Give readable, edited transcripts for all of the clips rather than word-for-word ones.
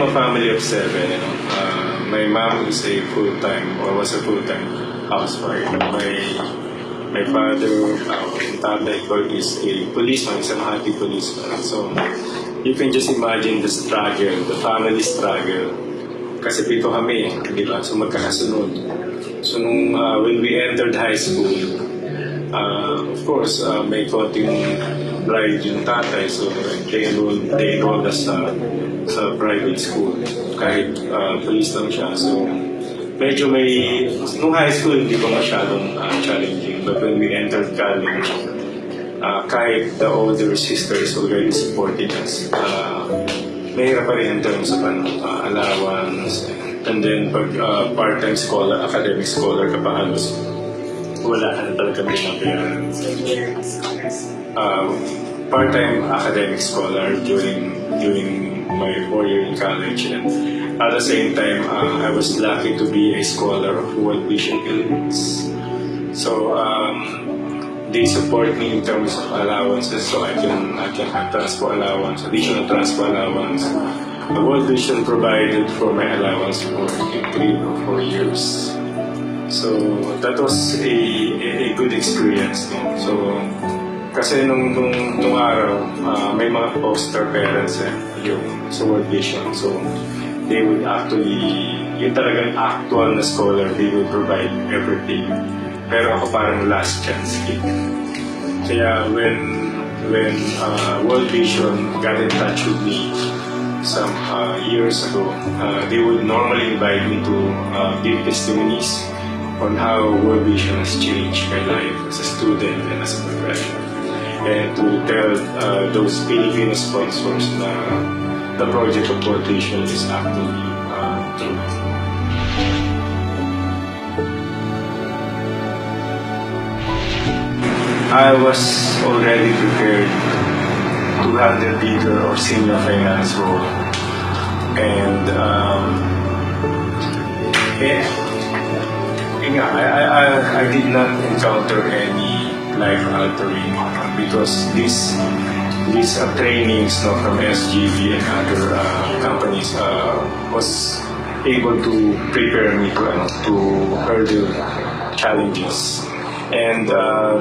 a family of seven. My mom is a full-time or was a full-time housewife. My father, tatay ko is a policeman, isang hati policeman. So you can just imagine the struggle, the family struggle. Kasi pito kami, di ba? So magkakasunod. So when we entered high school, of course, may konting pride yung tatay. So they enrolled us sa private school. Kahit police lang siya. So medyo nung high school, hindi pa masyadong challenging. But when we entered college, kahit the older sisters already supported us, mahirap pa rin in terms of allowance. And then pag part-time scholar, academic scholar ka pa halos, wala ka na talaga binabayaran. Part-time academic scholar during my 4 year in college, and at the same time I was lucky to be a scholar of World Vision Philippines. So they support me in terms of allowances, so I can have transport allowance, additional transport allowance. The World Vision provided for my allowance for 3 or 4 years. So that was a good experience. No? So kasi nung araw, may mga foster parents yung sa World Vision. So they would actually, yung talagang actual na scholar, they would provide everything. Pero ako parang last chance kid. Kaya when World Vision got in touch with me some years ago, they would normally invite me to give testimonies on how World Vision has changed my life as a student and as a professional. And to tell those Filipino sponsors na the project of World Vision is actually true. I was already prepared to have the leader or senior finance role, and I did not encounter any life-altering because these trainings from SGV and other companies was able to prepare me to hurdle challenges, and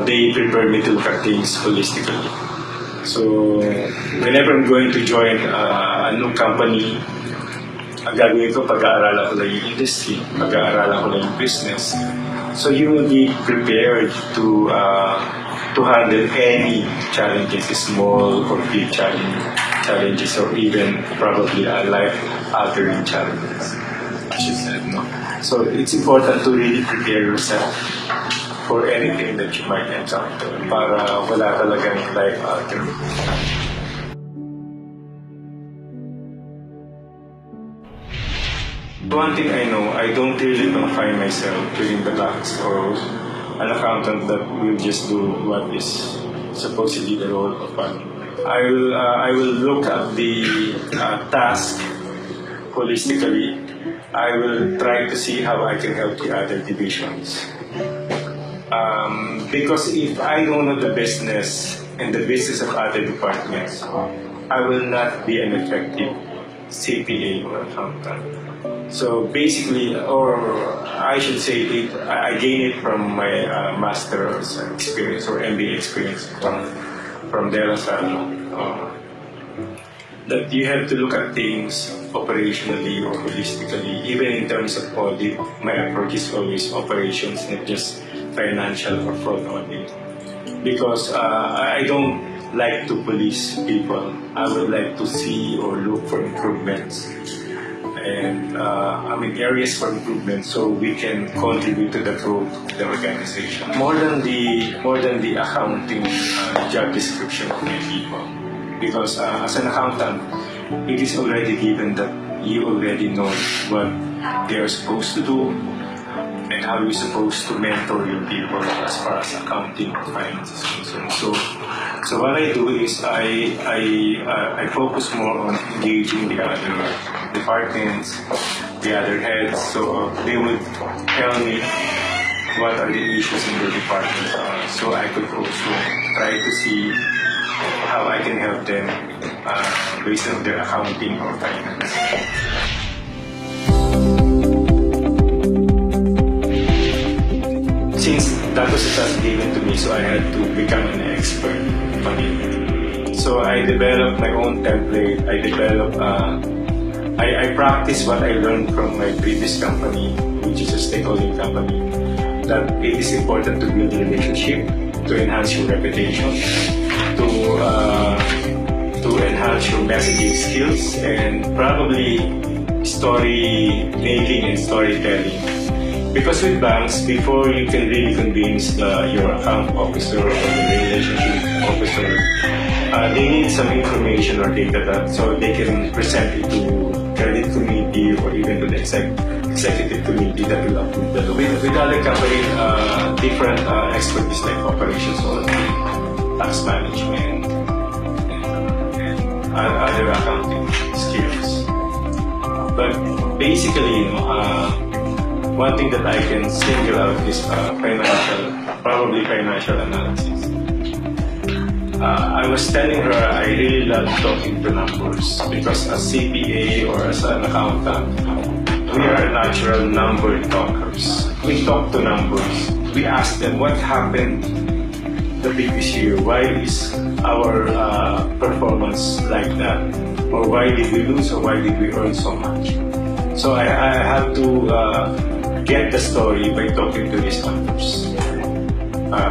they prepared me to look at things holistically. So whenever I'm going to join a new company, ang gagawin ko, pag-aaralan ko lang yung industry, pag-aaralan ko lang yung business. So you will be prepared to handle any challenges, small or big challenges, or even probably life-altering challenges, as you said, no? So it's important to really prepare yourself for anything that you might encounter para wala talagang life-altering. One thing I know, I don't really confine myself doing the tax or an accountant that will just do what is supposedly the role of one. I will look at the task holistically. I will try to see how I can help the other divisions. Because if I don't know the business and the business of other departments, I will not be an effective CPA or accountant. So basically, or I should say, I gained it from my master's experience or MBA experience from De La Salle. That you have to look at things operationally or holistically. Even in terms of audit, my approach is always operations, not just financial or fraud audit. Because I don't like to police people. I would like to see or look for improvements. And areas for improvement, so we can contribute to the growth of the organization. More than the accounting job description of many people, because as an accountant, it is already given that you already know what they are supposed to do and how you're supposed to mentor your people as far as accounting or finance is concerned. So what I do is I focus more on engaging the other departments, the other heads, so they would tell me what are the issues in the department, so I could also try to see how I can help them based on their accounting or finance. Since that was a task given to me, so I had to become an expert on it. So I developed my own template. I practiced what I learned from my previous company, which is a stakeholding company, that it is important to build a relationship, to enhance your reputation, to enhance your messaging skills, and probably story making and storytelling. Because with banks, before you can really convince your account officer or the relationship officer, they need some information or data so they can present it to credit committee or even to the executive committee that will approve the loan. With other companies, different expertise like operations or tax management and other accounting skills. But basically, one thing that I can single out is probably financial analysis. I was telling her I really love talking to numbers because as CPA or as an accountant, we are natural number talkers. We talk to numbers. We ask them what happened the previous year. Why is our performance like that? Or why did we lose? Or why did we earn so much? So I have to get the story by talking to these numbers.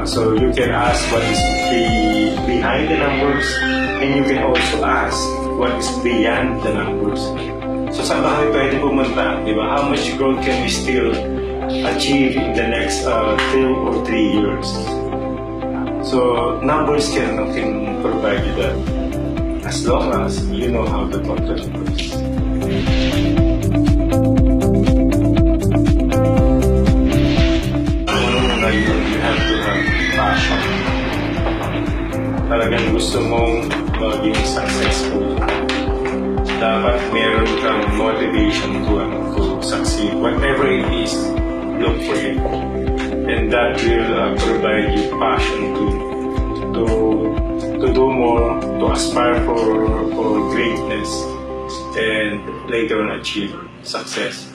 So you can ask what is behind the numbers, and you can also ask what is beyond the numbers. So saan ba kami pwede pumunta? Di ba? How much growth can we still achieve in the next 2 or 3 years? So numbers can provide you that as long as you know how to talk to numbers. You have to have passion. Talagang gusto mong maging successful. Dapat meron kang motivation to succeed. Whatever it is, look for it. And that will provide you passion to do more, to aspire for greatness, and later on achieve success.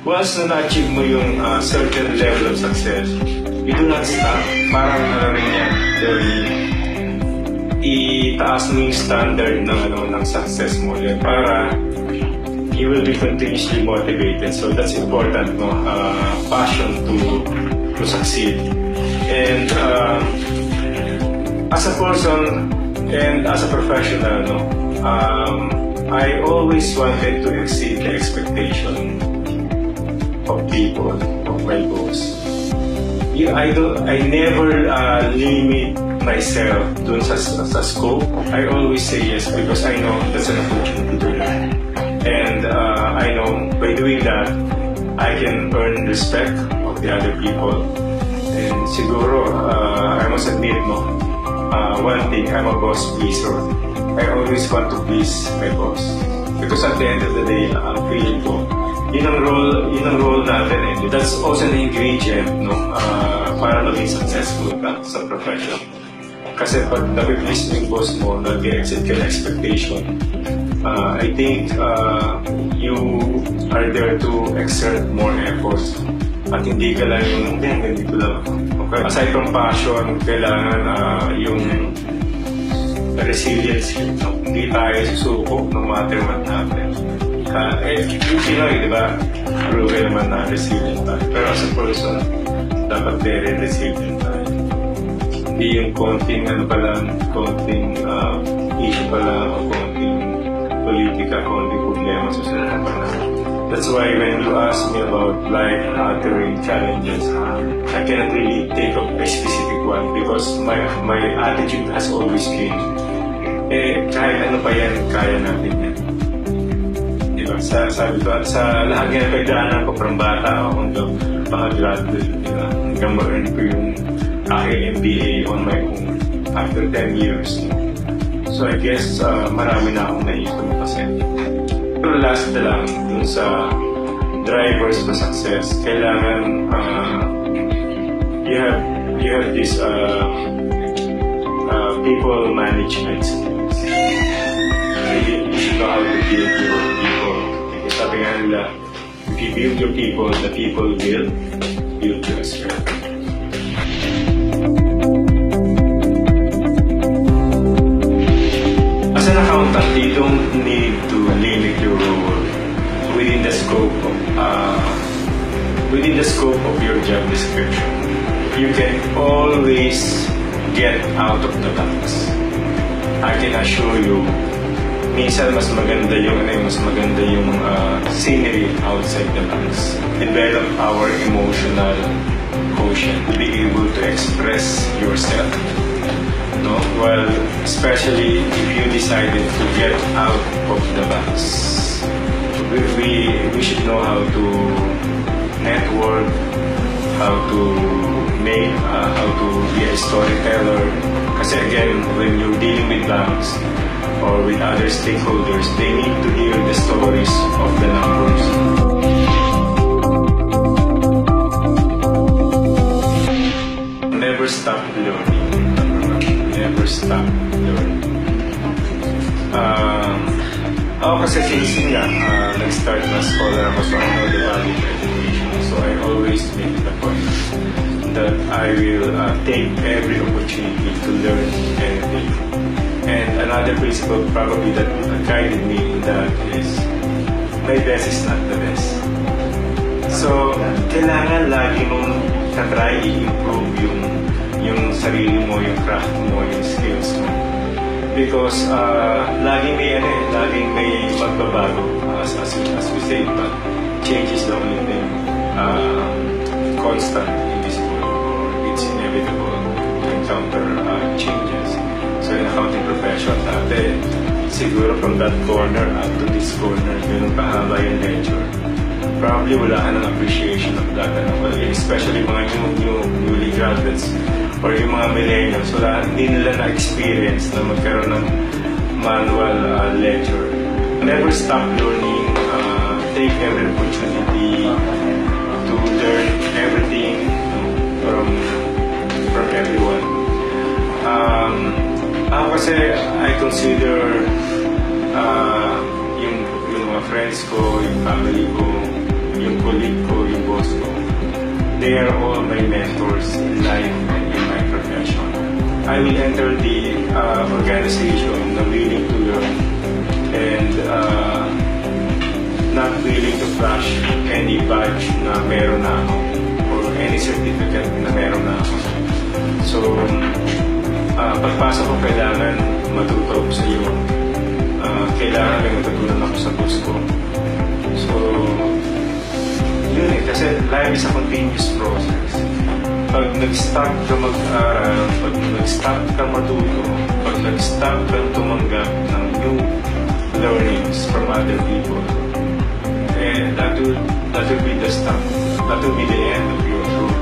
Once na-achieve mo yung certain level of success, you do not stop. Parang rin yan, itaas mo yung standard ng success mo yan para you will be continuously motivated. So that's important, no? Passion to succeed. And as a person and as a professional, no, I always wanted to exceed the expectation of people, of my boss. I never limit myself dun sa scope. I always say yes because I know that's an opportunity to learn. And I know by doing that, I can earn respect of the other people. And siguro, I must admit, no, one thing, I'm a boss pleaser. I always want to please my boss. Because at the end of the day, ang feeling ko, yun ang role natin eh. That's also an ingredient, no, para maging successful ka sa profession. Kasi pag napiplease mo yung boss mo, nag-exit ka na expectation, I think you are there to exert more efforts. At hindi ka lang yung, ganito lang. Okay. Aside from passion, kailangan yung resilience. No? Hindi tayo susuko no matter what happens. Yung Pinoy, di ba? Proven naman na resilient tayo. Pero as a person, dapat very resilient tayo. Hindi yung konting issue pa lang o konting politika, konting problema sa sunod pa lang. That's why when you ask me about life-altering challenges, I cannot really take up a specific one because my attitude has always been, kahit ano pa yan, kaya natin yan. Sabi ko, sa lahat nga pagdaanan ko, from bata ako hanggang makagraduate, hanggang ma-earn ko yung aking MBA on my own after 10 years. So I guess marami na akong naipon kasi. Pero last na lang, dun sa drivers for success, kailangan you have this people management skills. You should know how to build your people. Kasi sabi nga nila, if you build your people, the people will build you as well. As an accountant, you don't need to limit your role within the scope of your job description. You can always get out of the box. I can assure you, minsan mas maganda yung scenery outside the box. Develop our emotional quotient. Be able to express yourself. No? Well, especially if you decided to get out of the box. We should know how to network, how to be a storyteller. Kasi again, when you're dealing with banks or with other stakeholders, they need to hear the stories of the numbers. Never stop learning. Never stop learning. Ako kasi since nag-start na scholar ako, so I know the value of education. So I always make it a point that I will take every opportunity to learn anything. And another principle probably that guided me in that is, my best is not the best. So, kailangan lagi mong try i-improve yung sarili mo, yung craft mo, yung skills mo. Because laging may magbabago, as we say, but change is the only thing constant in this world, or it's inevitable to encounter changes. So in accounting profession, dati siguro from that corner up to this corner, ganun kahaba yung lecture. Probably wala ka ng appreciation of that, especially mga newly graduates or yung mga millennials, hindi nila na-experience na magkaroon ng manual lecture. Never stop learning. Take every opportunity to learn everything from everyone. Ako kasi I consider yung mga friends ko, yung family ko, yung colleague ko, yung boss ko, they are all my mentors in life and in my profession. I will enter the organization na willing to learn and not willing to flash any badge na meron na ako or any certificate na meron na ako. So, pagpasok ko kailangan matuto ako sa iyo. Kailangan may matutunan ako sa boss ko. So, yun kasi life is a continuous process. Pag nag-stop ka mag-aral, pag nag-stop ka matuto, pag nag-stop ka tumanggap ng new learnings from other people, that will be the stop. That will be the end of your growth.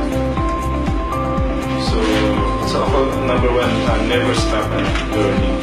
So ako, number one, never stop learning.